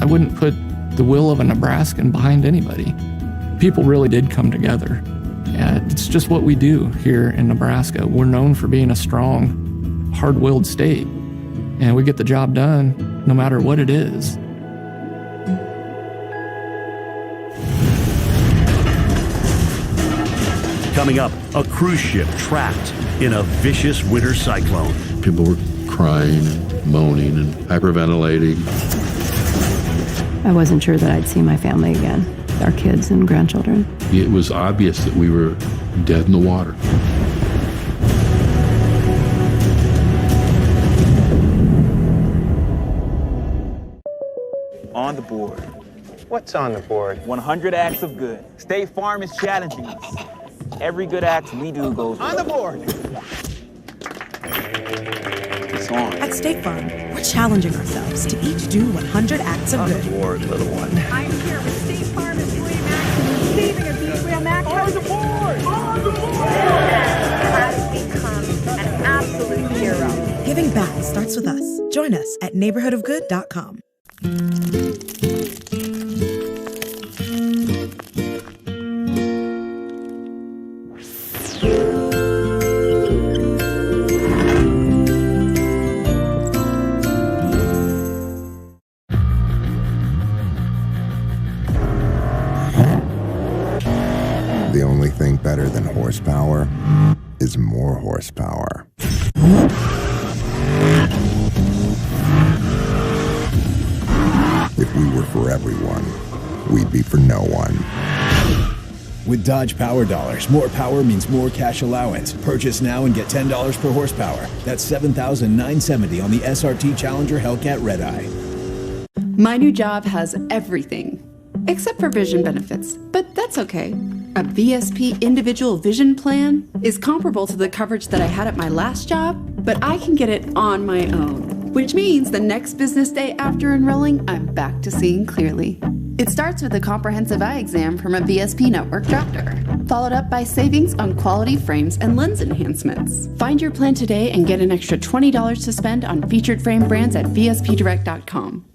I wouldn't put the will of a Nebraskan behind anybody. People really did come together. It's just what we do here in Nebraska. We're known for being a strong, hard-willed state, and we get the job done no matter what it is. Coming up, a cruise ship trapped in a vicious winter cyclone. People were crying, moaning, and hyperventilating. I wasn't sure that I'd see my family again, our kids and grandchildren. It was obvious that we were dead in the water. On the board. What's on the board? 100 acts of good. State Farm is challenging us. Every good act we do goes on the board. It's on. At State Farm, we're challenging ourselves to each do 100 acts of good. On the board, little one. I'm here with State Farm Employee Max, receiving a beef wheel Max. On the board! On the board! Has become an absolute hero. Giving back starts with us. Join us at neighborhoodofgood.com. The only thing better than horsepower is more horsepower. If we were for everyone, we'd be for no one. With Dodge Power Dollars, more power means more cash allowance. Purchase now and get $10 per horsepower. That's $7,970 on the SRT Challenger Hellcat Redeye. My new job has everything, except for vision benefits, but that's okay. A VSP individual vision plan is comparable to the coverage that I had at my last job, but I can get it on my own, which means the next business day after enrolling, I'm back to seeing clearly. It starts with a comprehensive eye exam from a VSP network doctor, followed up by savings on quality frames and lens enhancements. Find your plan today and get an extra $20 to spend on featured frame brands at vspdirect.com.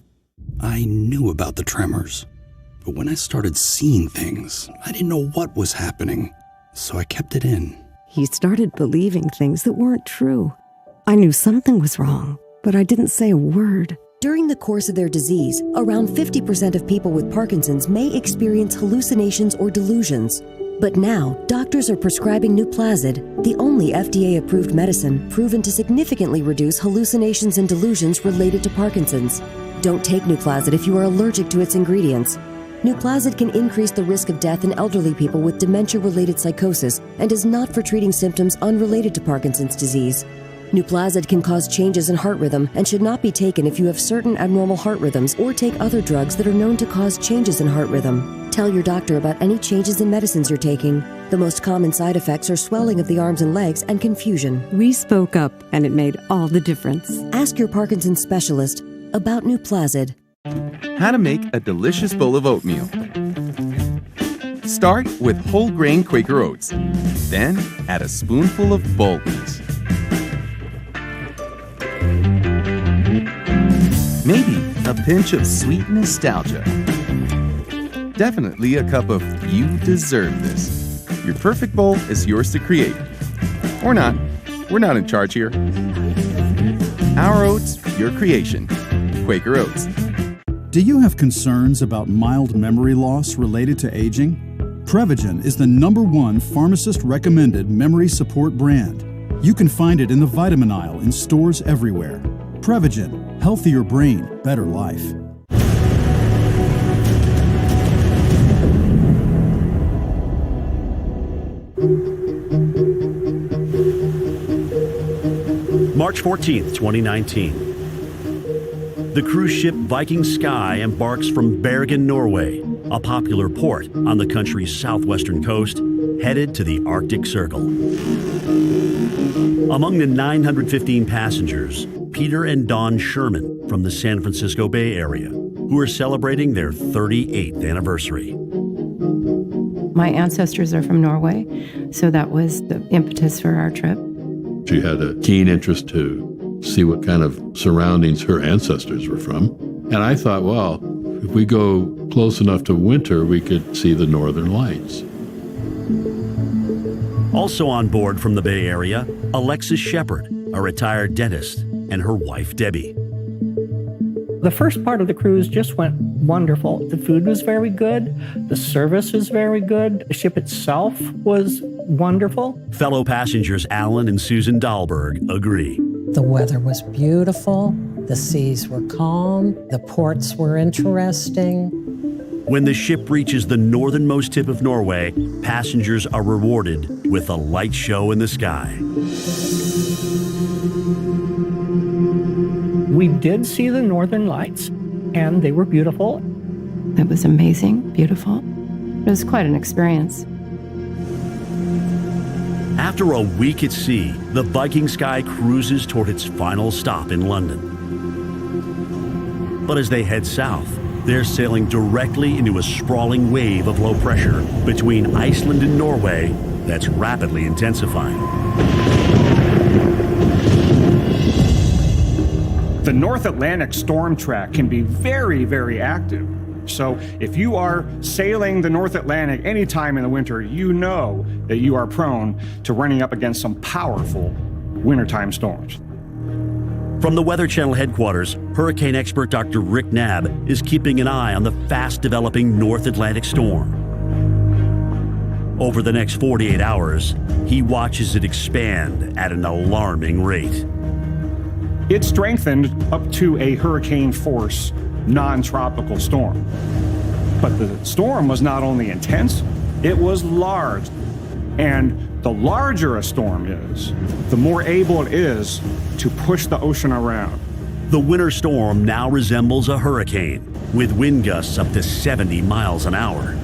I knew about the tremors, but when I started seeing things, I didn't know what was happening, so I kept it in. He started believing things that weren't true. I knew something was wrong, but I didn't say a word. During the course of their disease, around 50% of people with Parkinson's may experience hallucinations or delusions. But now, doctors are prescribing Nuplazid, the only FDA-approved medicine proven to significantly reduce hallucinations and delusions related to Parkinson's. Don't take Nuplazid if you are allergic to its ingredients. Nuplazid can increase the risk of death in elderly people with dementia-related psychosis and is not for treating symptoms unrelated to Parkinson's disease. Nuplazid can cause changes in heart rhythm and should not be taken if you have certain abnormal heart rhythms or take other drugs that are known to cause changes in heart rhythm. Tell your doctor about any changes in medicines you're taking. The most common side effects are swelling of the arms and legs and confusion. We spoke up, and it made all the difference. Ask your Parkinson's specialist about Nuplazid. How to make a delicious bowl of oatmeal. Start with whole grain Quaker oats. Then add a spoonful of Bolton's. Maybe a pinch of sweet nostalgia. Definitely a cup of "you deserve this." Your perfect bowl is yours to create. Or not. We're not in charge here. Our oats, your creation. Quaker Oats. Do you have concerns about mild memory loss related to aging? Prevagen is the #1 pharmacist-recommended memory support brand. You can find it in the vitamin aisle in stores everywhere. Prevagen. Healthier brain, better life. March 14th, 2019. The cruise ship Viking Sky embarks from Bergen, Norway, a popular port on the country's southwestern coast, headed to the Arctic Circle. Among the 915 passengers, Peter and Dawn Sherman from the San Francisco Bay Area, who are celebrating their 38th anniversary. My ancestors are from Norway, so that was the impetus for our trip. She had a keen interest to see what kind of surroundings her ancestors were from. And I thought, well, If we go close enough to winter, we could see the northern lights. Also on board from the Bay Area, Alexis Shepard, a retired dentist, and her wife, Debbie. The first part of the cruise just went wonderful. The food was very good. The service was very good. The ship itself was wonderful. Fellow passengers Alan and Susan Dahlberg agree. The weather was beautiful. The seas were calm. The ports were interesting. When the ship reaches the northernmost tip of Norway, passengers are rewarded with a light show in the sky. We did see the northern lights, and they were beautiful. It was amazing, beautiful. It was quite an experience. After a week at sea, the Viking Sky cruises toward its final stop in London. But as they head south, they're sailing directly into a sprawling wave of low pressure between Iceland and Norway that's rapidly intensifying. The North Atlantic storm track can be very, very active. So if you are sailing the North Atlantic anytime in the winter, you know that you are prone to running up against some powerful wintertime storms. From the Weather Channel headquarters, hurricane expert Dr. Rick Knabb is keeping an eye on the fast-developing North Atlantic storm. Over the next 48 hours, he watches it expand at an alarming rate. It strengthened up to a hurricane force non-tropical storm. But the storm was not only intense, it was large. And the larger a storm is, the more able it is to push the ocean around. The winter storm now resembles a hurricane, with wind gusts up to 70 miles an hour.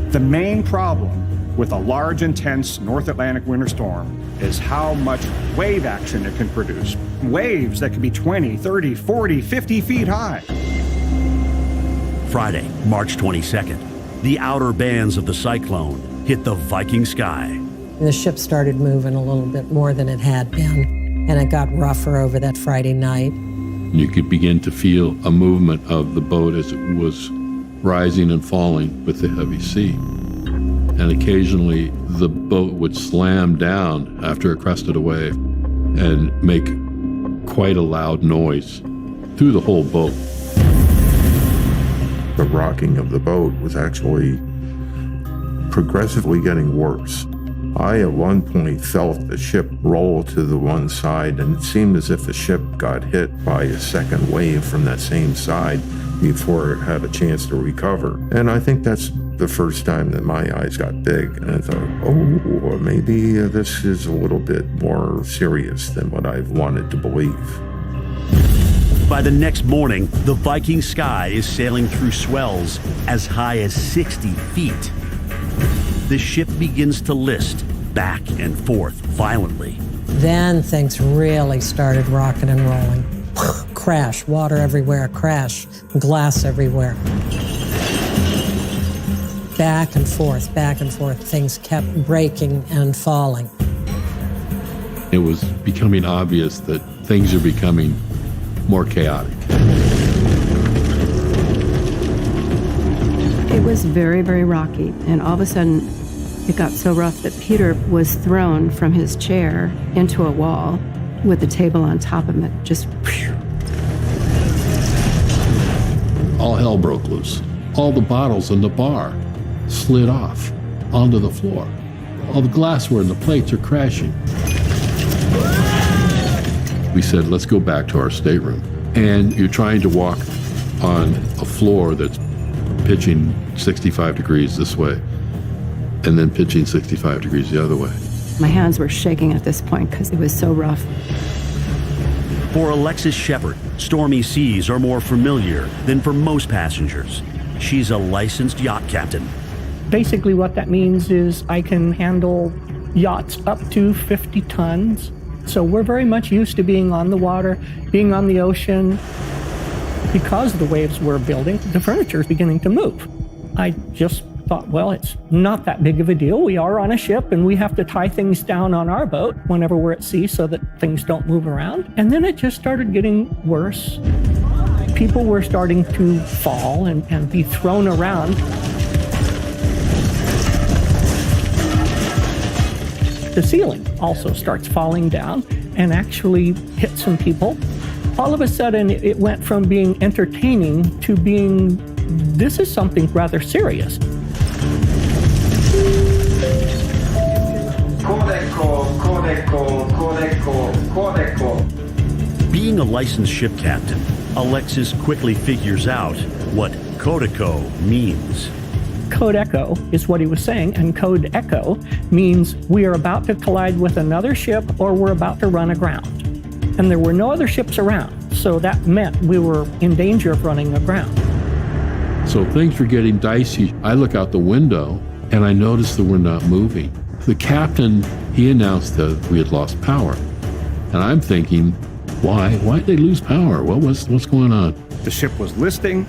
The main problem with a large, intense North Atlantic winter storm is how much wave action it can produce. Waves that can be 20, 30, 40, 50 feet high. Friday, March 22nd, the outer bands of the cyclone hit the Viking Sky. The ship started moving a little bit more than it had been, and it got rougher over that Friday night. You could begin to feel a movement of the boat as it was rising and falling with the heavy sea. And occasionally the boat would slam down after it crested a wave and make quite a loud noise through the whole boat. The rocking of the boat was actually progressively getting worse. I at one point felt the ship roll to the one side, and it seemed as if the ship got hit by a second wave from that same side before it had a chance to recover. And I think that's the first time that my eyes got big, and I thought, oh, maybe this is a little bit more serious than what I've wanted to believe. By the next morning, the Viking Sky is sailing through swells as high as 60 feet. The ship begins to list back and forth violently. Then things really started rocking and rolling. Crash, water everywhere, crash, glass everywhere. Back and forth, things kept breaking and falling. It was becoming obvious that things are becoming more chaotic. It was very, very rocky, and all of a sudden it got so rough that Peter was thrown from his chair into a wall with the table on top of it. Just whew. All hell broke loose. All the bottles in the bar slid off onto the floor. All the glassware and the plates are crashing. We said, let's go back to our stateroom. And you're trying to walk on a floor that's pitching 65 degrees this way and then pitching 65 degrees the other way. My hands were shaking at this point because it was so rough. For Alexis Shepard, stormy seas are more familiar than for most passengers. She's a licensed yacht captain. Basically what that means is I can handle yachts up to 50 tons. So we're very much used to being on the water, being on the ocean. Because the waves were building, the furniture is beginning to move. I just thought, well, it's not that big of a deal. We are on a ship and we have to tie things down on our boat whenever we're at sea so that things don't move around. And then it just started getting worse. people were starting to fall and be thrown around. The ceiling also starts falling down and actually hit some people. All of a sudden, it went from being entertaining to being, this is something rather serious. Being a licensed ship captain, Alexis quickly figures out what Code Echo means. Code Echo is what he was saying, and Code Echo means we are about to collide with another ship or we're about to run aground. And there were no other ships around, so that meant we were in danger of running aground. So things were getting dicey. I look out the window and I notice that we're not moving. The captain, he announced that we had lost power. And I'm thinking, why? Why'd they lose power? What's going on? The ship was listing.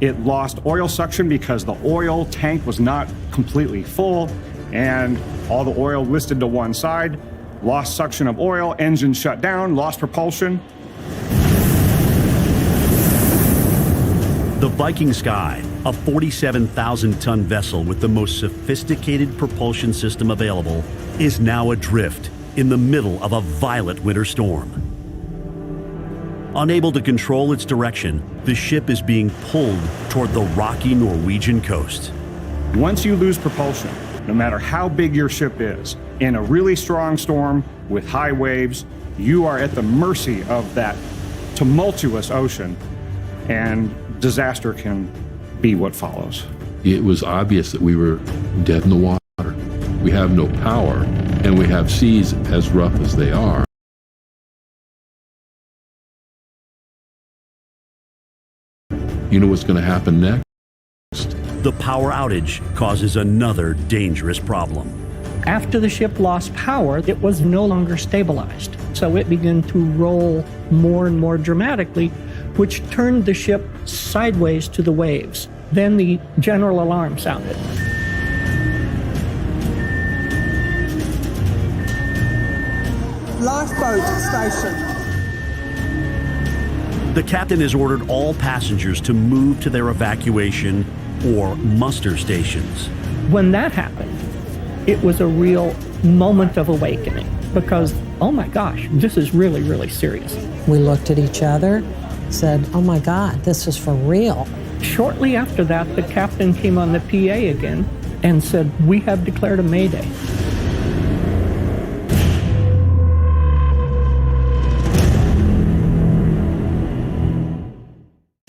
It lost oil suction because the oil tank was not completely full, and all the oil listed to one side. Lost suction of oil, engine shut down, lost propulsion. The Viking Sky, a 47,000-ton vessel with the most sophisticated propulsion system available, is now adrift in the middle of a violent winter storm. Unable to control its direction, the ship is being pulled toward the rocky Norwegian coast. Once you lose propulsion, no matter how big your ship is, in a really strong storm with high waves, you are at the mercy of that tumultuous ocean, and disaster can be what follows. It was obvious that we were dead in the water. We have no power, and we have seas as rough as they are. You know what's going to happen next? The power outage causes another dangerous problem. After the ship lost power, it was no longer stabilized. So it began to roll more and more dramatically, which turned the ship sideways to the waves. Then the general alarm sounded. Lifeboat station. The captain has ordered all passengers to move to their evacuation or muster stations. When that happened, it was a real moment of awakening because, oh my gosh, this is really, really serious. We looked at each other, said, oh my God, this is for real. Shortly after that, the captain came on the PA again and said, we have declared a Mayday.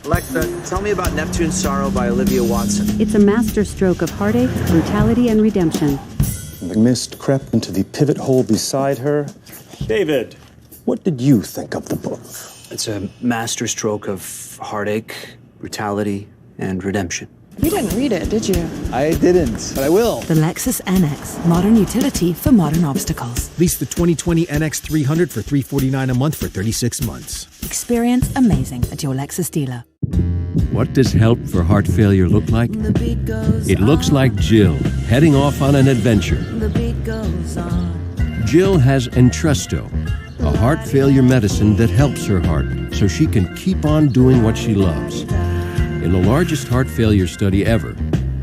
Alexa, tell me about Neptune's Sorrow by Olivia Watson. It's a masterstroke of heartache, brutality, and redemption. The mist crept into the pivot hole beside her. David, what did you think of the book? It's a masterstroke of heartache, brutality, and redemption. You didn't read it, did you? I didn't, but I will. The Lexus NX, modern utility for modern obstacles. Lease the 2020 NX 300 for $349 a month for 36 months. Experience amazing at your Lexus dealer. What does help for heart failure look like? It looks like Jill heading off on an adventure. Jill has Entresto, a heart failure medicine that helps her heart so she can keep on doing what she loves. In the largest heart failure study ever,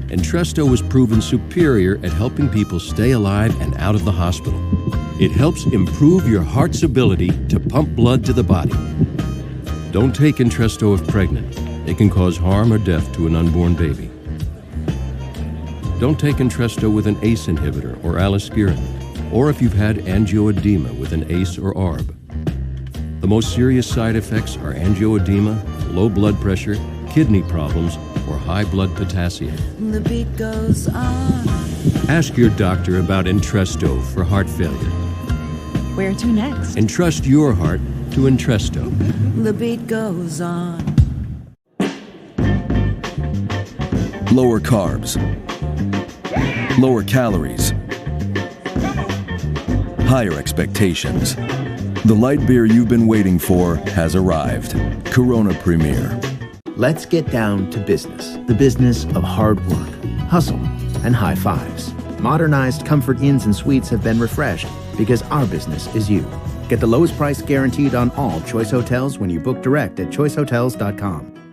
Entresto was proven superior at helping people stay alive and out of the hospital. It helps improve your heart's ability to pump blood to the body. Don't take Entresto if pregnant. It can cause harm or death to an unborn baby. Don't take Entresto with an ACE inhibitor or aliskiren, or if you've had angioedema with an ACE or ARB. The most serious side effects are angioedema, low blood pressure, kidney problems, or high blood potassium. The beat goes on. Ask your doctor about Entresto for heart failure. Where to next? Entrust your heart to Entresto. The beat goes on. Lower carbs, lower calories, higher expectations. The light beer you've been waiting for has arrived. Corona Premier. Let's get down to business. The business of hard work, hustle, and high fives. Modernized comfort inns and suites have been refreshed because our business is you. Get the lowest price guaranteed on all Choice Hotels when you book direct at choicehotels.com.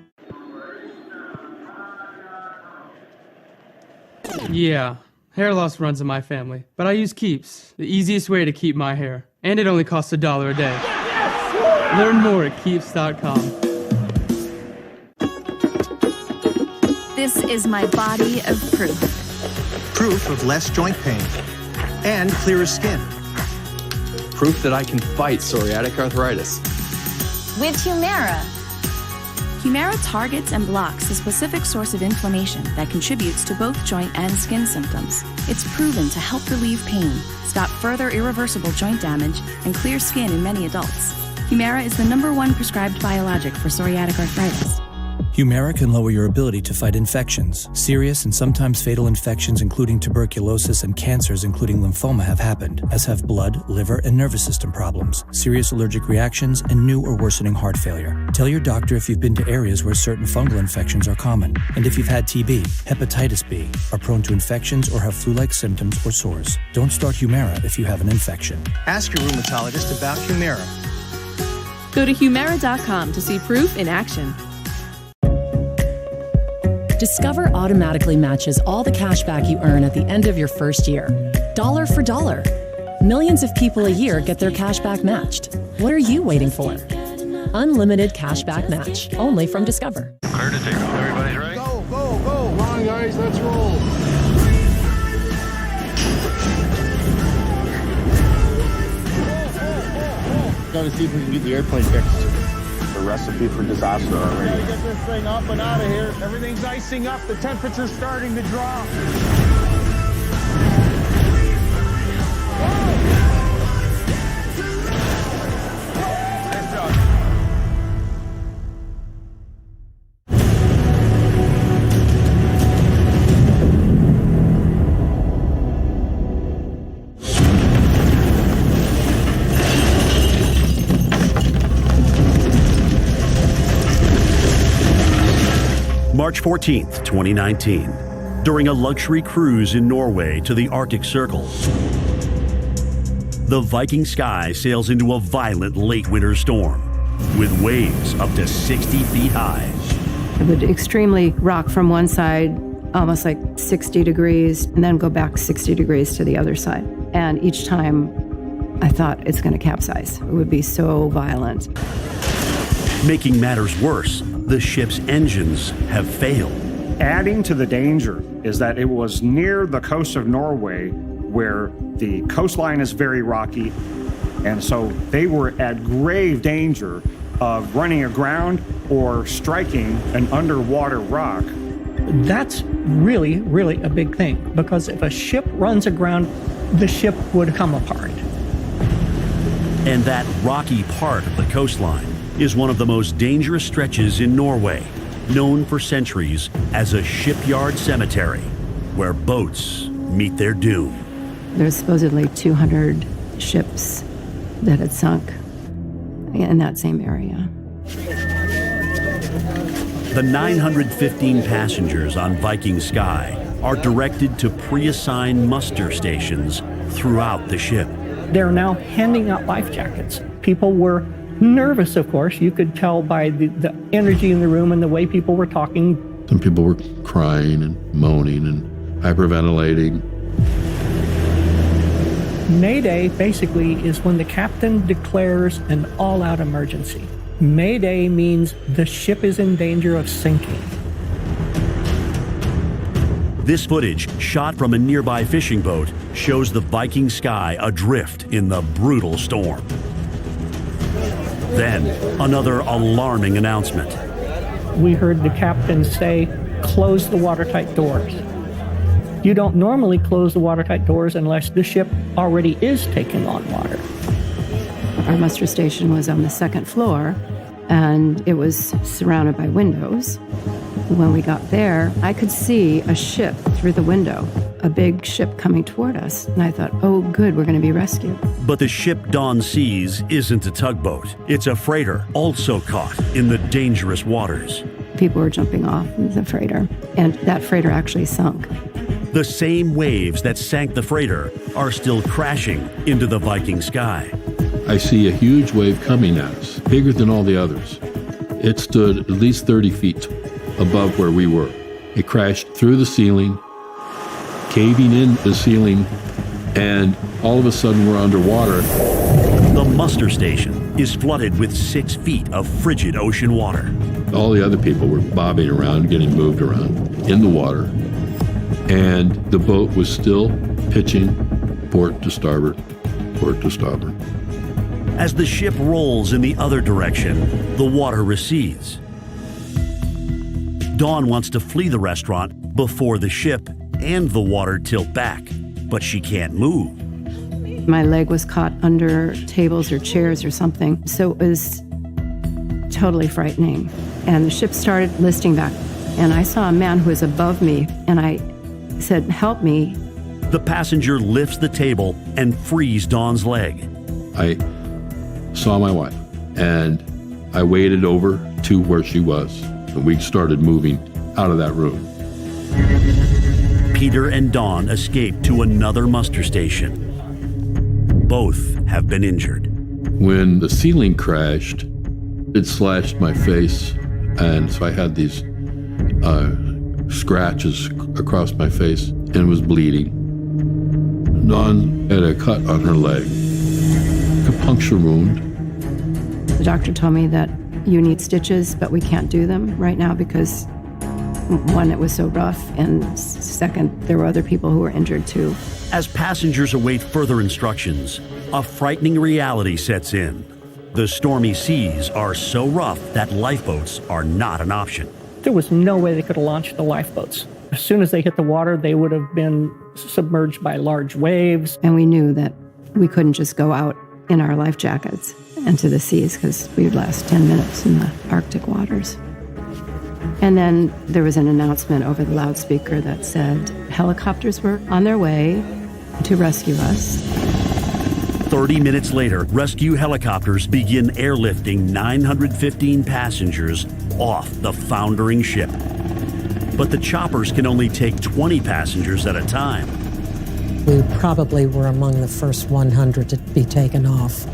Yeah, hair loss runs in my family, but I use Keeps, the easiest way to keep my hair. And it only costs $1 a day. Learn more at Keeps.com. This is my body of proof. Proof of less joint pain and clearer skin. Proof that I can fight psoriatic arthritis. With Humira. Humira targets and blocks a specific source of inflammation that contributes to both joint and skin symptoms. It's proven to help relieve pain, stop further irreversible joint damage, and clear skin in many adults. Humira is the #1 prescribed biologic for psoriatic arthritis. Humira can lower your ability to fight infections. Serious and sometimes fatal infections, including tuberculosis and cancers, including lymphoma, have happened, as have blood, liver, and nervous system problems, serious allergic reactions, and new or worsening heart failure. Tell your doctor if you've been to areas where certain fungal infections are common, and if you've had TB, hepatitis B, are prone to infections, or have flu-like symptoms or sores. Don't start Humira if you have an infection. Ask your rheumatologist about Humira. Go to Humira.com to see proof in action. Discover automatically matches all the cash back you earn at the end of your first year, dollar for dollar. Millions of people a year get their cash back matched. What are you waiting for? Unlimited cash back match, only from Discover. Clear to take off. Everybody's ready? Go, go, go. Come on, guys, let's roll. Gotta see if we can get the airplane fixed. A recipe for disaster already. Get this thing up and out of here. Everything's icing up. The temperature's starting to drop. Nice job. March 14th, 2019. During a luxury cruise in Norway to the Arctic Circle, the Viking Sky sails into a violent late winter storm with waves up to 60 feet high. It would extremely rock from one side, almost like 60 degrees, and then go back 60 degrees to the other side. And each time I thought it's going to capsize. It would be so violent. Making matters worse, the ship's engines have failed. Adding to the danger is that it was near the coast of Norway, where the coastline is very rocky, and so they were at grave danger of running aground or striking an underwater rock. That's really, really a big thing, because if a ship runs aground, the ship would come apart. And that rocky part of the coastline is one of the most dangerous stretches in Norway, known for centuries as a shipyard cemetery, where boats meet their doom. There's supposedly 200 ships that had sunk in that same area. The 915 passengers on Viking Sky are directed to pre-assigned muster stations throughout the ship. They're now handing out life jackets. People were nervous, of course. You could tell by the energy in the room and the way people were talking. Some people were crying and moaning and hyperventilating. Mayday basically is when the captain declares an all-out emergency. Mayday means the ship is in danger of sinking. This footage, shot from a nearby fishing boat, shows the Viking Sky adrift in the brutal storm. Then, another alarming announcement. We heard the captain say, "Close the watertight doors." You don't normally close the watertight doors unless the ship already is taking on water. Our muster station was on the second floor, and it was surrounded by windows. When we got there, I could see a ship through the window, a big ship coming toward us. And I thought, oh, good, we're going to be rescued. But the ship Dawn sees isn't a tugboat. It's a freighter, also caught in the dangerous waters. People were jumping off the freighter, and that freighter actually sunk. The same waves that sank the freighter are still crashing into the Viking Sky. I see a huge wave coming at us, bigger than all the others. It stood at least 30 feet above where we were. It crashed through the ceiling, caving in the ceiling, and all of a sudden we're underwater. The muster station is flooded with 6 feet of frigid ocean water. All the other people were bobbing around, getting moved around in the water, and the boat was still pitching port to starboard, port to starboard. As the ship rolls in the other direction, the water recedes. Dawn wants to flee the restaurant before the ship and the water tilt back, but she can't move. My leg was caught under tables or chairs or something, so it was totally frightening. And the ship started listing back, and I saw a man who was above me, and I said, "Help me." The passenger lifts the table and frees Dawn's leg. I saw my wife, and I waded over to where she was, and we started moving out of that room. Peter and Dawn escape to another muster station. Both have been injured. When the ceiling crashed, it slashed my face, and so I had these scratches across my face and was bleeding. Dawn had a cut on her leg, a puncture wound. The doctor told me that you need stitches, but we can't do them right now because, one, it was so rough, and second, there were other people who were injured too. As passengers await further instructions, a frightening reality sets in. The stormy seas are so rough that lifeboats are not an option. There was no way they could have launched the lifeboats. As soon as they hit the water, they would have been submerged by large waves. And we knew that we couldn't just go out in our life jackets into the seas because we would last 10 minutes in the Arctic waters. And then there was an announcement over the loudspeaker that said helicopters were on their way to rescue us. 30 minutes later, rescue helicopters begin airlifting 915 passengers off the foundering ship. But the choppers can only take 20 passengers at a time. We probably were among the first 100 to be taken off.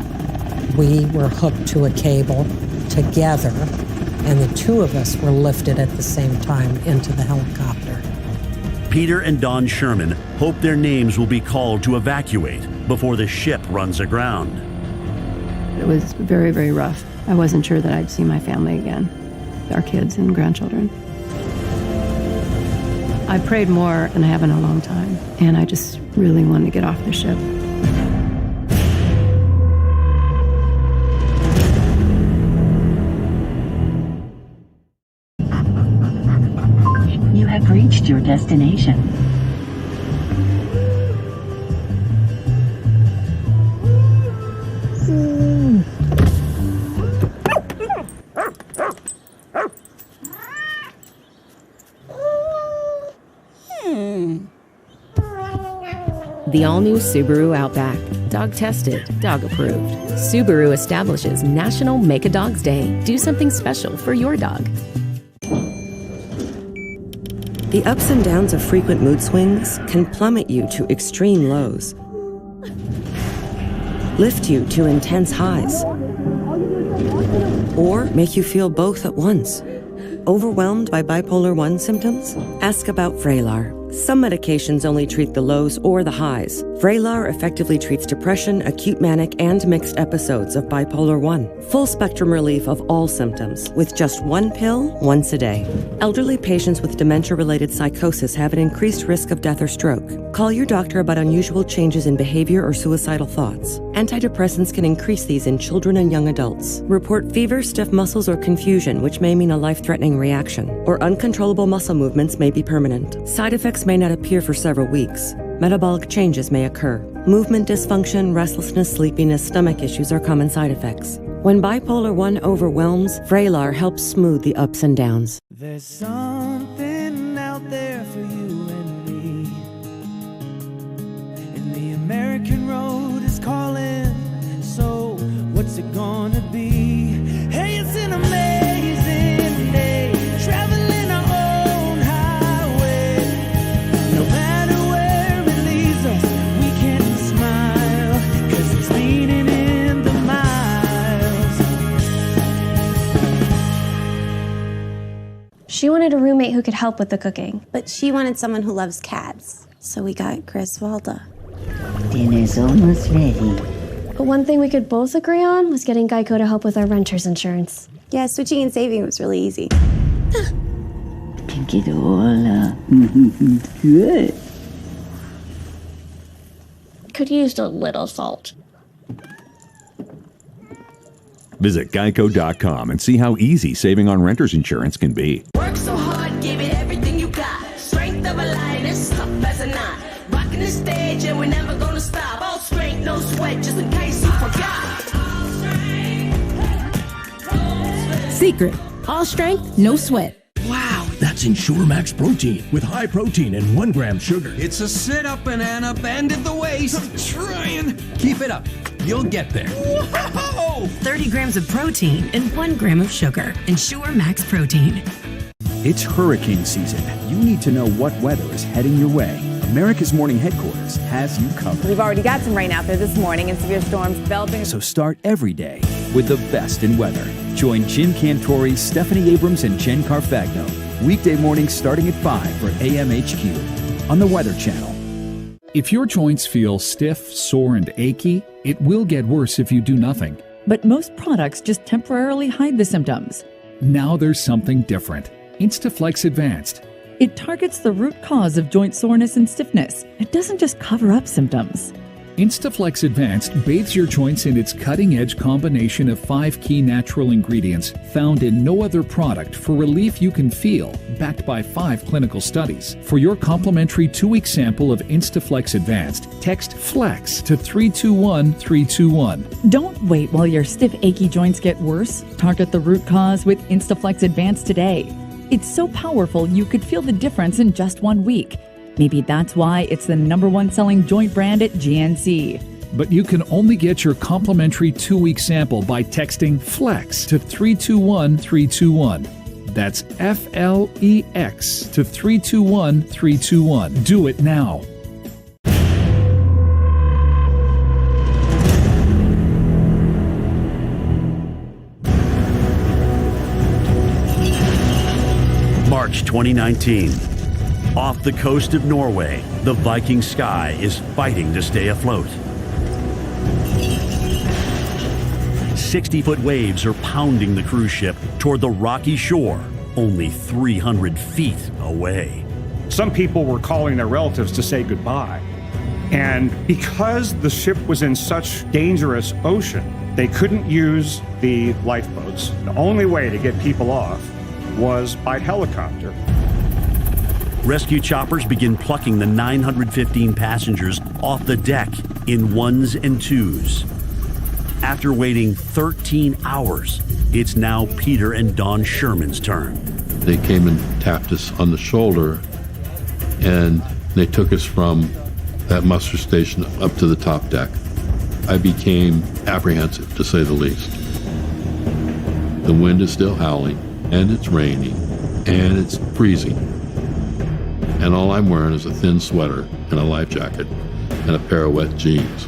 We were hooked to a cable together, and the two of us were lifted at the same time into the helicopter. Peter and Dawn Sherman hope their names will be called to evacuate before the ship runs aground. It was very, very rough. I wasn't sure that I'd see my family again, our kids and grandchildren. I prayed more than I have in a long time, and I just really wanted to get off the ship. You have reached your destination. The all-new Subaru Outback. Dog tested, dog approved. Subaru establishes National Make a Dog's Day. Do something special for your dog. The ups and downs of frequent mood swings can plummet you to extreme lows, lift you to intense highs, or make you feel both at once. Overwhelmed by bipolar 1 symptoms? Ask about Vraylar. Some medications only treat the lows or the highs. Vraylar effectively treats depression, acute manic, and mixed episodes of bipolar 1. Full spectrum relief of all symptoms with just one pill once a day. Elderly patients with dementia-related psychosis have an increased risk of death or stroke. Call your doctor about unusual changes in behavior or suicidal thoughts. Antidepressants can increase these in children and young adults. Report fever, stiff muscles, or confusion, which may mean a life-threatening reaction. Or uncontrollable muscle movements may be permanent. Side effects may not appear for several weeks. Metabolic changes may occur. Movement dysfunction, restlessness, sleepiness, stomach issues are common side effects. When bipolar 1 overwhelms, Vraylar helps smooth the ups and downs. There's something out there for you and me, and the American road is calling, so what's it gonna be? Hey, it's an amazing day, traveling our own highway. No matter where it leads us, we can smile, 'cause it's meaning in the miles. She wanted a roommate who could help with the cooking. But she wanted someone who loves cats. So we got Griswolda. Dinner's almost ready. But one thing we could both agree on was getting Geico to help with our renter's insurance. Yeah, switching and saving was really easy. Pick it all up. Good. Could use a little salt. Visit geico.com and see how easy saving on renter's insurance can be. Work so hard, give it everything you got. Strength of a lioness, tough as a knot. Rocking the stage and we're never gonna stop. All strength, no sweat, just in case you forgot. Secret, all strength, no sweat. Wow, that's Ensure Max Protein with high protein and 1 gram sugar. It's a sit-up, banana, bend at the waist. I'm trying. Keep it up. You'll get there. Whoa! 30 grams of protein and 1 gram of sugar. Ensure Max Protein. It's hurricane season. You need to know what weather is heading your way. America's Morning Headquarters has you covered. We've already got some rain out there this morning and severe storms developing. So start every day with the best in weather. Join Jim Cantori, Stephanie Abrams, and Jen Carfagno. Weekday mornings starting at 5 for AMHQ on the Weather Channel. If your joints feel stiff, sore, and achy, it will get worse if you do nothing. But most products just temporarily hide the symptoms. Now there's something different. Instaflex Advanced. It targets the root cause of joint soreness and stiffness. It doesn't just cover up symptoms. Instaflex Advanced bathes your joints in its cutting-edge combination of 5 key natural ingredients found in no other product for relief you can feel, backed by 5 clinical studies. For your complimentary 2-week sample of Instaflex Advanced, text FLEX to 321321. Don't wait while your stiff, achy joints get worse. Target the root cause with Instaflex Advanced today. It's so powerful you could feel the difference in just 1 week. Maybe that's why it's the #1 selling joint brand at GNC. But you can only get your complimentary 2-week sample by texting FLEX to 321321. That's FLEX to 321321. Do it now. March 2019. Off the coast of Norway, the Viking Sky is fighting to stay afloat. 60-foot waves are pounding the cruise ship toward the rocky shore, only 300 feet away. Some people were calling their relatives to say goodbye. And because the ship was in such dangerous ocean, they couldn't use the lifeboats. The only way to get people off was by helicopter. Rescue choppers begin plucking the 915 passengers off the deck in 1s and 2s. After waiting 13 hours, it's now Peter and Dawn Sherman's turn. They came and tapped us on the shoulder, and they took us from that muster station up to the top deck. I became apprehensive, to say the least. The wind is still howling, and it's raining, and it's freezing. And all I'm wearing is a thin sweater and a life jacket and a pair of wet jeans.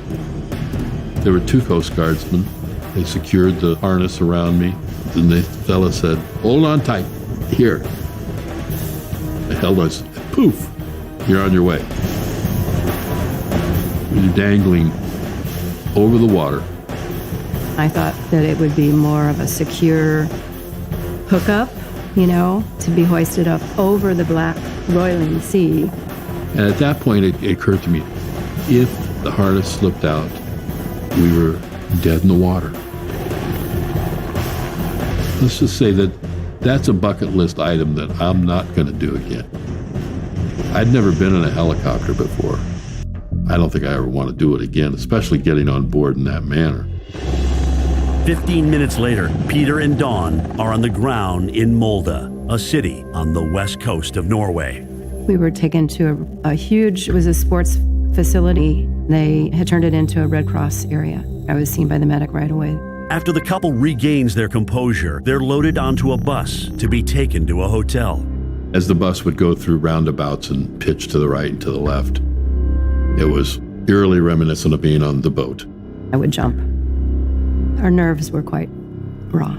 There were 2 Coast Guardsmen. They secured the harness around me. Then the fella said, "Hold on tight. Here." I held on. Poof! You're on your way. You're dangling over the water. I thought that it would be more of a secure hookup, to be hoisted up over the black roiling sea. And at that point, it occurred to me, if the harness slipped out, we were dead in the water. Let's just say that that's a bucket list item that I'm not going to do again. I'd never been in a helicopter before. I don't think I ever want to do it again, especially getting on board in that manner. 15 minutes later, Peter and Dawn are on the ground in Molde, a city on the west coast of Norway. We were taken to it was a sports facility. They had turned it into a Red Cross area. I was seen by the medic right away. After the couple regains their composure, they're loaded onto a bus to be taken to a hotel. As the bus would go through roundabouts and pitch to the right and to the left, it was eerily reminiscent of being on the boat. I would jump. Our nerves were quite raw.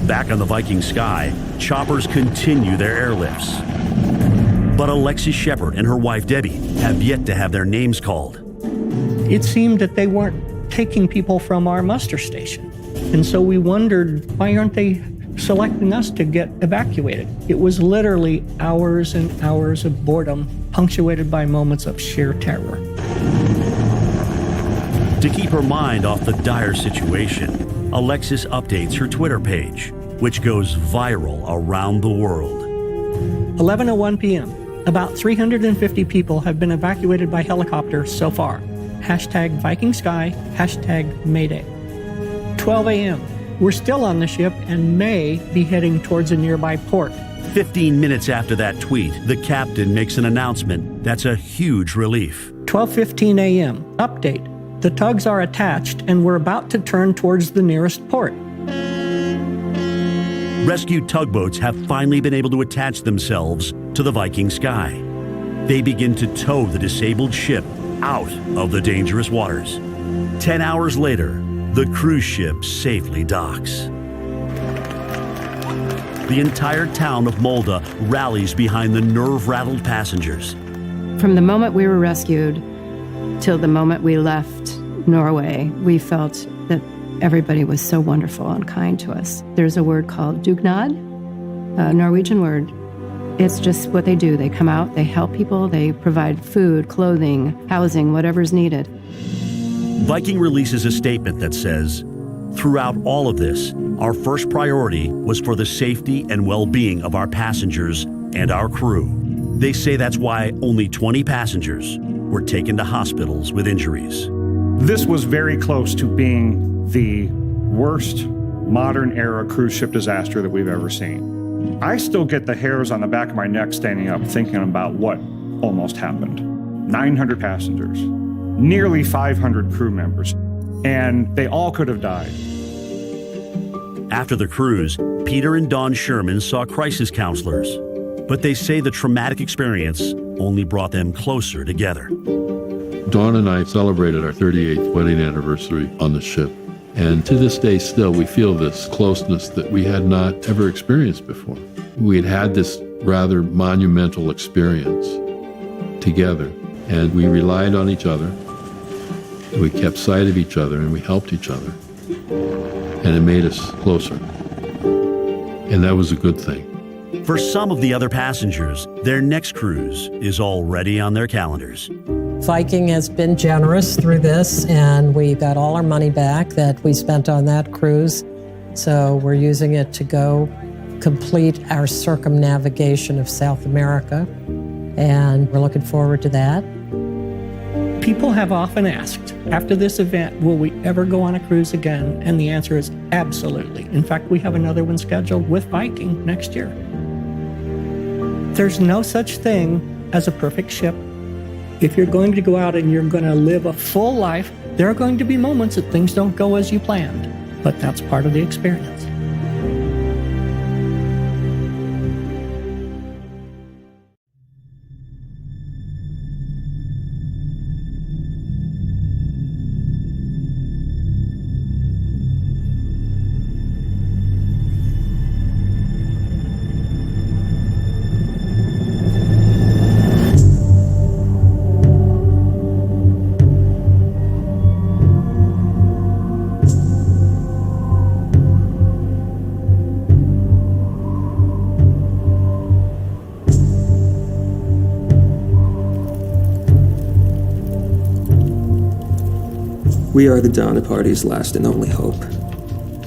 Back on the Viking Sky, choppers continue their airlifts. But Alexis Shepard and her wife Debbie have yet to have their names called. It seemed that they weren't taking people from our muster station. And so we wondered, why aren't they selecting us to get evacuated? It was literally hours and hours of boredom, punctuated by moments of sheer terror. To keep her mind off the dire situation, Alexis updates her Twitter page, which goes viral around the world. 11:01 p.m. About 350 people have been evacuated by helicopter so far. Hashtag Viking Sky, hashtag Mayday. 12 a.m. We're still on the ship and may be heading towards a nearby port. 15 minutes after that tweet, the captain makes an announcement that's a huge relief. 12:15 a.m. Update. The tugs are attached and we're about to turn towards the nearest port. Rescued tugboats have finally been able to attach themselves to the Viking Sky. They begin to tow the disabled ship out of the dangerous waters. 10 hours later, the cruise ship safely docks. The entire town of Molde rallies behind the nerve-rattled passengers. From the moment we were rescued till the moment we left Norway, we felt that everybody was so wonderful and kind to us. There's a word called dugnad, a Norwegian word. It's just what they do. They come out, they help people, they provide food, clothing, housing, whatever's needed. Viking releases a statement that says, "Throughout all of this, our first priority was for the safety and well-being of our passengers and our crew." They say that's why only 20 passengers were taken to hospitals with injuries. This was very close to being the worst modern era cruise ship disaster that we've ever seen. I still get the hairs on the back of my neck standing up thinking about what almost happened. 900 passengers, nearly 500 crew members, and they all could have died. After the cruise, Peter and Dawn Sherman saw crisis counselors, but they say the traumatic experience only brought them closer together. Dawn and I celebrated our 38th wedding anniversary on the ship. And to this day still, we feel this closeness that we had not ever experienced before. We had had this rather monumental experience together, and we relied on each other. We kept sight of each other, and we helped each other. And it made us closer. And that was a good thing. For some of the other passengers, their next cruise is already on their calendars. Viking has been generous through this, and we got all our money back that we spent on that cruise. So we're using it to go complete our circumnavigation of South America, and we're looking forward to that. People have often asked, after this event, will we ever go on a cruise again? And the answer is absolutely. In fact, we have another one scheduled with Viking next year. There's no such thing as a perfect ship. If you're going to go out and you're going to live a full life, there are going to be moments that things don't go as you planned, but that's part of the experience. We are the Donner Party's last and only hope.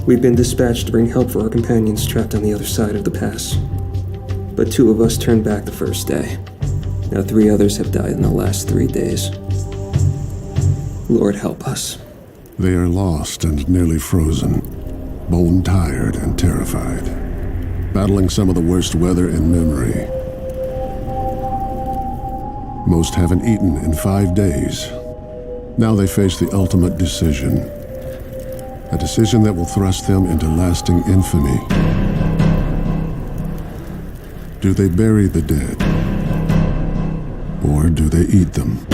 We've been dispatched to bring help for our companions trapped on the other side of the pass. But 2 of us turned back the first day. Now 3 others have died in the last 3 days. Lord help us. They are lost and nearly frozen, bone-tired and terrified, battling some of the worst weather in memory. Most haven't eaten in 5 days. Now they face the ultimate decision. A decision that will thrust them into lasting infamy. Do they bury the dead? Or do they eat them?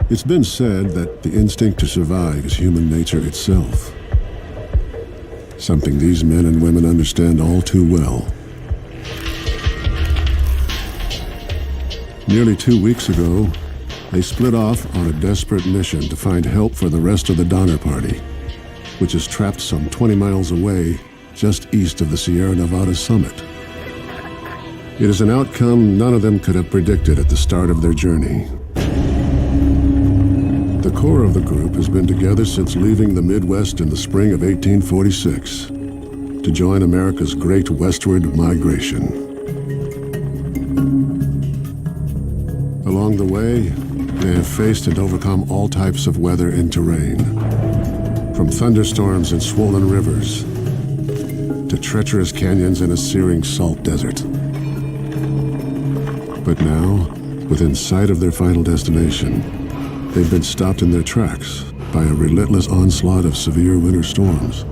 It's been said that the instinct to survive is human nature itself. Something these men and women understand all too well. Nearly 2 weeks ago, they split off on a desperate mission to find help for the rest of the Donner Party, which is trapped some 20 miles away, just east of the Sierra Nevada summit. It is an outcome none of them could have predicted at the start of their journey. The core of the group has been together since leaving the Midwest in the spring of 1846 to join America's great westward migration. Along the way, they have faced and overcome all types of weather and terrain, from thunderstorms and swollen rivers to treacherous canyons and a searing salt desert. But now, within sight of their final destination, they've been stopped in their tracks by a relentless onslaught of severe winter storms.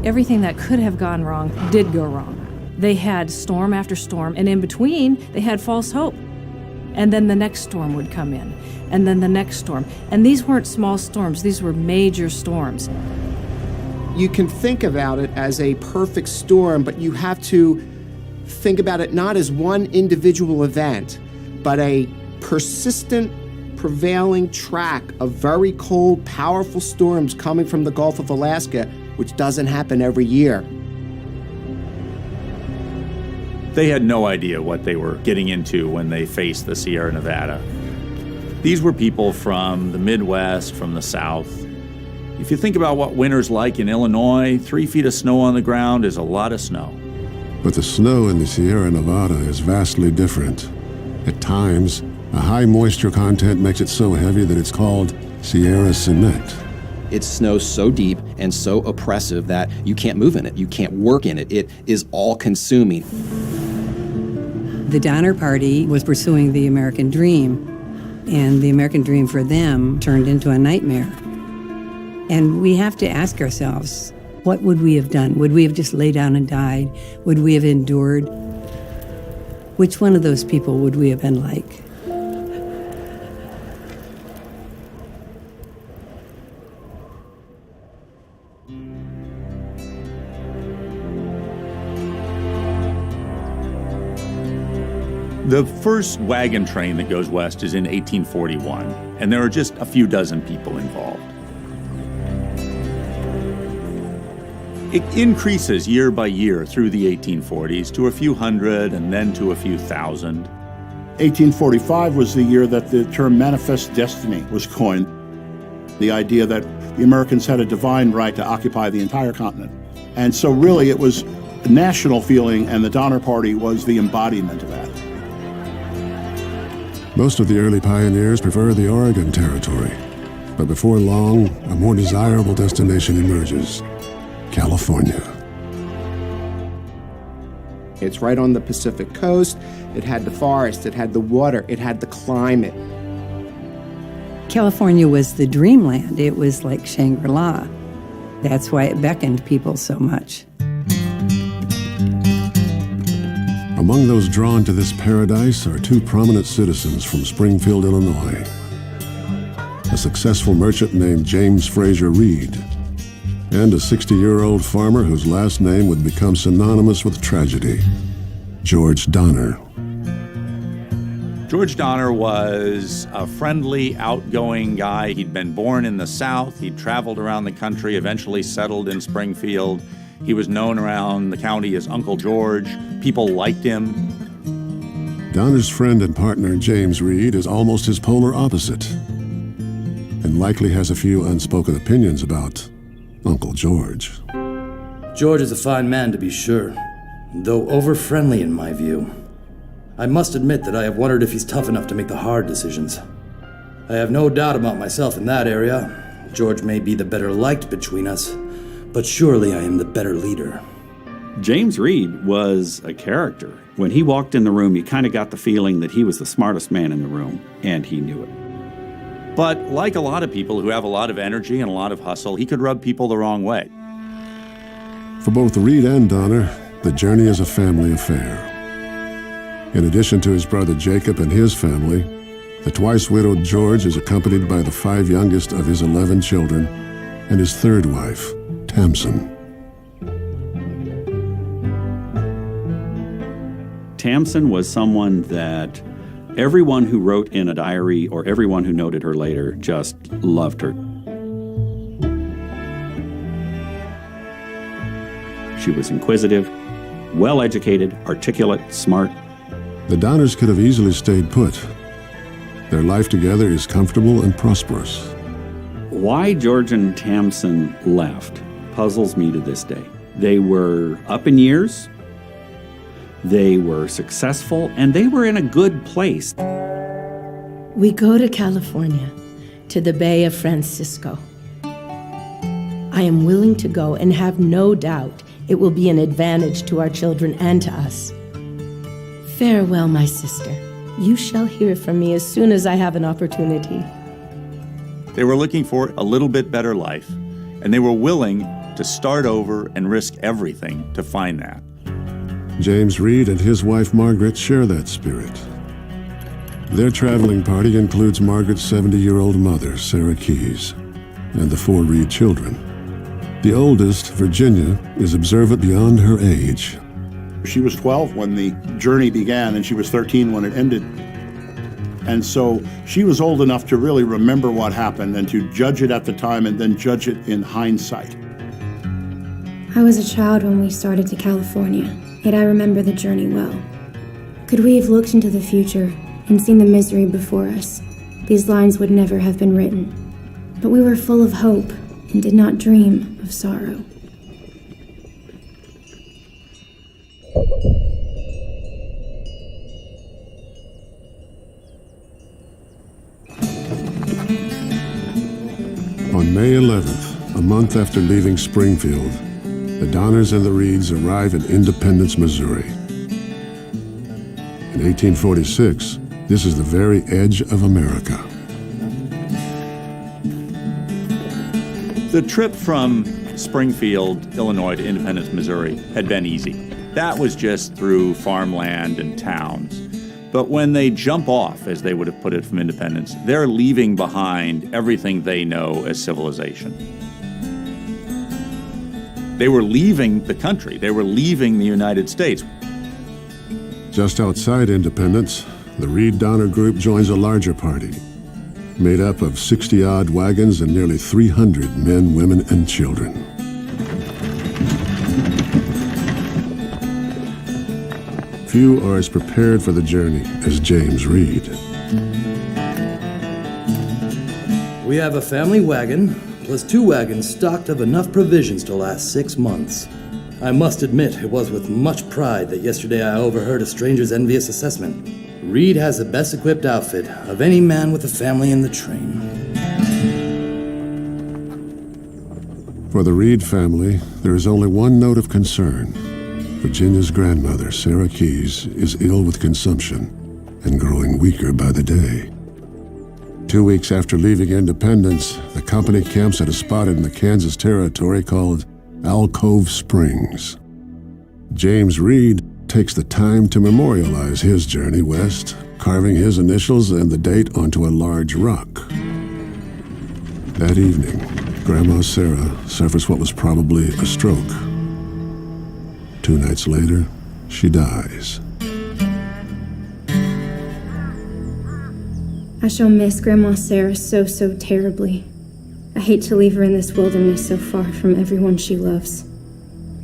Everything that could have gone wrong did go wrong. They had storm after storm, and in between, they had false hope. And then the next storm would come in, and then the next storm. And these weren't small storms, these were major storms. You can think about it as a perfect storm, but you have to think about it not as one individual event, but a persistent, prevailing track of very cold, powerful storms coming from the Gulf of Alaska, which doesn't happen every year. They had no idea what they were getting into when they faced the Sierra Nevada. These were people from the Midwest, from the South. If you think about what winter's like in Illinois, 3 feet of snow on the ground is a lot of snow. But the snow in the Sierra Nevada is vastly different. At times, a high moisture content makes it so heavy that it's called Sierra cement. It snows so deep and so oppressive that you can't move in it, you can't work in it. It is all-consuming. The Donner Party was pursuing the American dream, and the American dream for them turned into a nightmare. And we have to ask ourselves, what would we have done? Would we have just laid down and died? Would we have endured? Which one of those people would we have been like? The first wagon train that goes west is in 1841, and there are just a few dozen people involved. It increases year by year through the 1840s to a few hundred and then to a few thousand. 1845 was the year that the term manifest destiny was coined. The idea that the Americans had a divine right to occupy the entire continent. And so really it was a national feeling, and the Donner Party was the embodiment of that. Most of the early pioneers prefer the Oregon Territory, but before long, a more desirable destination emerges: California. It's right on the Pacific coast. It had the forest, it had the water, it had the climate. California was the dreamland. It was like Shangri-La. That's why it beckoned people so much. Among those drawn to this paradise are two prominent citizens from Springfield, Illinois. A successful merchant named James Fraser Reed, and a 60-year-old farmer whose last name would become synonymous with tragedy: George Donner. George Donner was a friendly, outgoing guy. He'd been born in the South. He'd traveled around the country, eventually settled in Springfield. He was known around the county as Uncle George. People liked him. Donner's friend and partner, James Reed, is almost his polar opposite, and likely has a few unspoken opinions about Uncle George. George is a fine man, to be sure, though over-friendly in my view. I must admit that I have wondered if he's tough enough to make the hard decisions. I have no doubt about myself in that area. George may be the better liked between us, but surely I am the better leader. James Reed was a character. When he walked in the room, you kind of got the feeling that he was the smartest man in the room, and he knew it. But like a lot of people who have a lot of energy and a lot of hustle, he could rub people the wrong way. For both Reed and Donner, the journey is a family affair. In addition to his brother Jacob and his family, The twice-widowed George is accompanied by the 5 youngest of his 11 children and his 3rd wife, Tamsin. Tamsin was someone that everyone who wrote in a diary or everyone who noted her later just loved her. She was inquisitive, well-educated, articulate, smart. The Donners could have easily stayed put. Their life together is comfortable and prosperous. Why George and Tamsin left puzzles me to this day. They were up in years, they were successful, and they were in a good place. We go to California, to the Bay of Francisco. I am willing to go and have no doubt it will be an advantage to our children and to us. Farewell, my sister. You shall hear from me as soon as I have an opportunity. They were looking for a little bit better life, and they were willing to start over and risk everything to find that. James Reed and his wife Margaret share that spirit. Their traveling party includes Margaret's 70-year-old mother, Sarah Keyes, and the 4 Reed children. The oldest, Virginia, is observant beyond her age. She was 12 when the journey began, and she was 13 when it ended. And so she was old enough to really remember what happened and to judge it at the time and then judge it in hindsight. I was a child when we started to California, yet I remember the journey well. Could we have looked into the future and seen the misery before us, these lines would never have been written. But we were full of hope and did not dream of sorrow. On May 11th, a month after leaving Springfield, the Donners and the Reeds arrive in Independence, Missouri. In 1846, this is the very edge of America. The trip from Springfield, Illinois to Independence, Missouri had been easy. That was just through farmland and towns. But when they jump off, as they would have put it, from Independence, they're leaving behind everything they know as civilization. They were leaving the country. They were leaving the United States. Just outside Independence, the Reed Donner Group joins a larger party, made up of 60-odd wagons and nearly 300 men, women, and children. Few are as prepared for the journey as James Reed. We have a family wagon, plus 2 wagons stocked of enough provisions to last 6 months. I must admit, it was with much pride that yesterday I overheard a stranger's envious assessment. Reed has the best equipped outfit of any man with a family in the train. For the Reed family, there is only one note of concern. Virginia's grandmother, Sarah Keyes, is ill with consumption and growing weaker by the day. 2 weeks after leaving Independence, the company camps at a spot in the Kansas Territory called Alcove Springs. James Reed takes the time to memorialize his journey west, carving his initials and the date onto a large rock. That evening, Grandma Sarah suffers what was probably a stroke. 2 nights later, she dies. I shall miss Grandma Sarah so terribly. I hate to leave her in this wilderness so far from everyone she loves.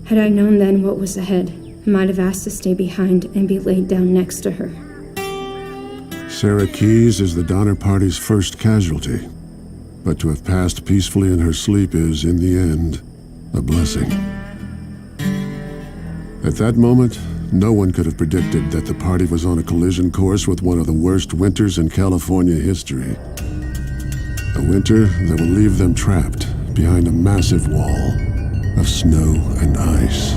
Had I known then what was ahead, I might have asked to stay behind and be laid down next to her. Sarah Keyes is the Donner Party's first casualty, but to have passed peacefully in her sleep is, in the end, a blessing. At that moment, no one could have predicted that the party was on a collision course with one of the worst winters in California history. A winter that will leave them trapped behind a massive wall of snow and ice.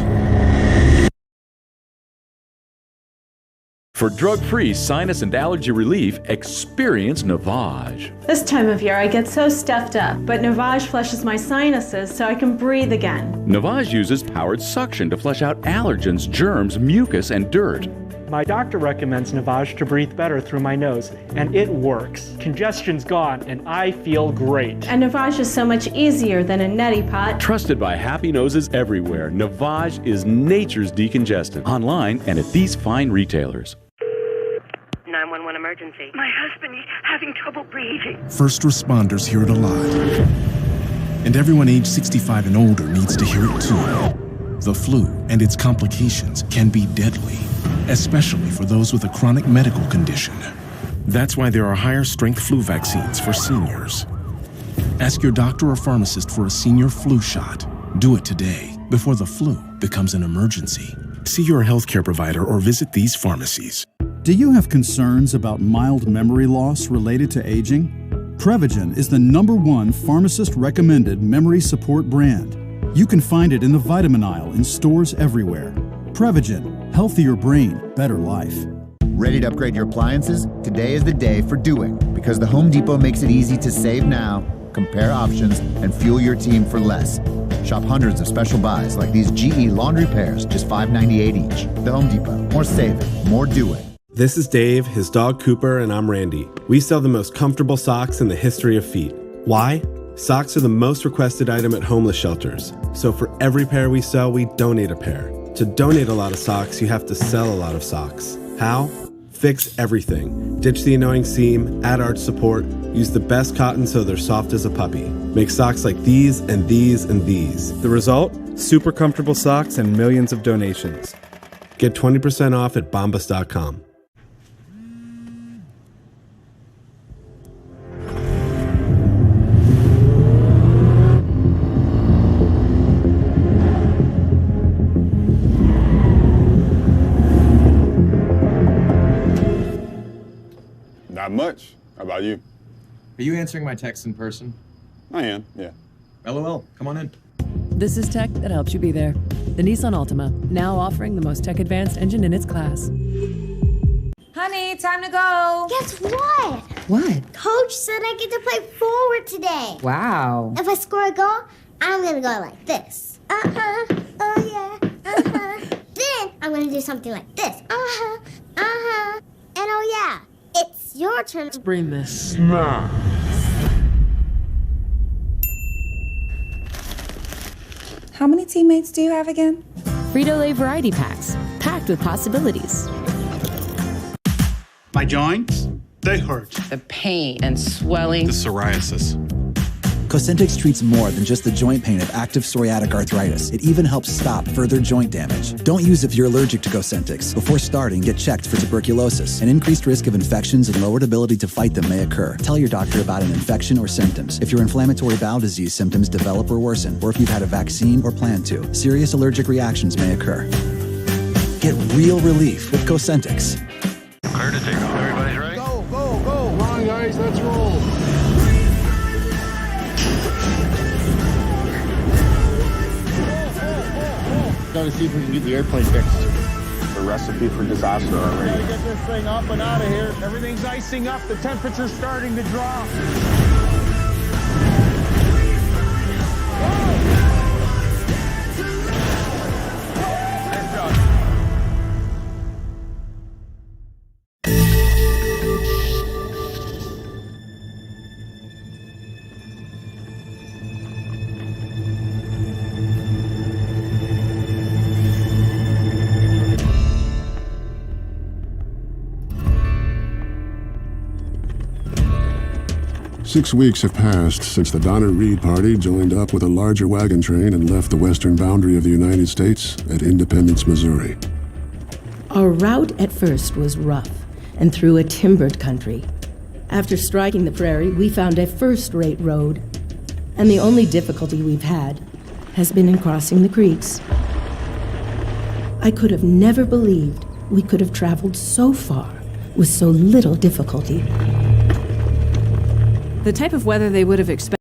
For drug-free sinus and allergy relief, experience Navage. This time of year I get so stuffed up, but Navage flushes my sinuses so I can breathe again. Navage uses powered suction to flush out allergens, germs, mucus, and dirt. My doctor recommends Navage to breathe better through my nose, and it works. Congestion's gone, and I feel great. And Navage is so much easier than a neti pot. Trusted by happy noses everywhere, Navage is nature's decongestant. Online and at these fine retailers. 911 emergency. My husband, he's having trouble breathing. First responders hear it a lot. And everyone age 65 and older needs to hear it too. The flu and its complications can be deadly, especially for those with a chronic medical condition. That's why there are higher strength flu vaccines for seniors. Ask your doctor or pharmacist for a senior flu shot. Do it today, before the flu becomes an emergency. See your healthcare provider or visit these pharmacies. Do you have concerns about mild memory loss related to aging? Prevagen is the #1 pharmacist-recommended memory support brand. You can find it in the vitamin aisle in stores everywhere. Prevagen, healthier brain, better life. Ready to upgrade your appliances? Today is the day for doing, because the Home Depot makes it easy to save now, compare options, and fuel your team for less. Shop hundreds of special buys like these GE laundry pairs, just $5.98 each. The Home Depot, more saving, more doing. This is Dave, his dog Cooper, and I'm Randy. We sell the most comfortable socks in the history of feet. Why? Socks are the most requested item at homeless shelters. So for every pair we sell, we donate a pair. To donate a lot of socks, you have to sell a lot of socks. How? Fix everything. Ditch the annoying seam, add arch support, use the best cotton so they're soft as a puppy. Make socks like these and these and these. The result? Super comfortable socks and millions of donations. Get 20% off at bombas.com. Not much. How about you? Are you answering my text in person? I am, yeah. LOL, come on in. This is tech that helps you be there. The Nissan Altima, now offering the most tech-advanced engine in its class. Honey, time to go. Guess what? What? Coach said I get to play forward today. Wow. If I score a goal, I'm gonna go like this. Oh yeah. Then I'm gonna do something like this. And oh yeah. It's your turn to bring this. How many teammates do you have again? Frito-Lay variety packs, packed with possibilities. My joints, they hurt. The pain and swelling. The psoriasis. Cosentyx treats more than just the joint pain of active psoriatic arthritis. It even helps stop further joint damage. Don't use if you're allergic to Cosentyx. Before starting, get checked for tuberculosis. An increased risk of infections and lowered ability to fight them may occur. Tell your doctor about an infection or symptoms. If your inflammatory bowel disease symptoms develop or worsen, or if you've had a vaccine or plan to, serious allergic reactions may occur. Get real relief with Cosentyx. Clear to take off. Everybody's ready? Go, go, go. Come on, guys, let's roll. Gotta see if we can get the airplane fixed. The recipe for disaster already. Get this thing up and out of here. Everything's icing up. The temperature's starting to drop. Six weeks have passed since the Donner Reed Party joined up with a larger wagon train and left the western boundary of the United States at Independence, Missouri. Our route at first was rough and through a timbered country. After striking the prairie, we found a first-rate road, and the only difficulty we've had has been in crossing the creeks. I could have never believed we could have traveled so far with so little difficulty. The type of weather they would have expected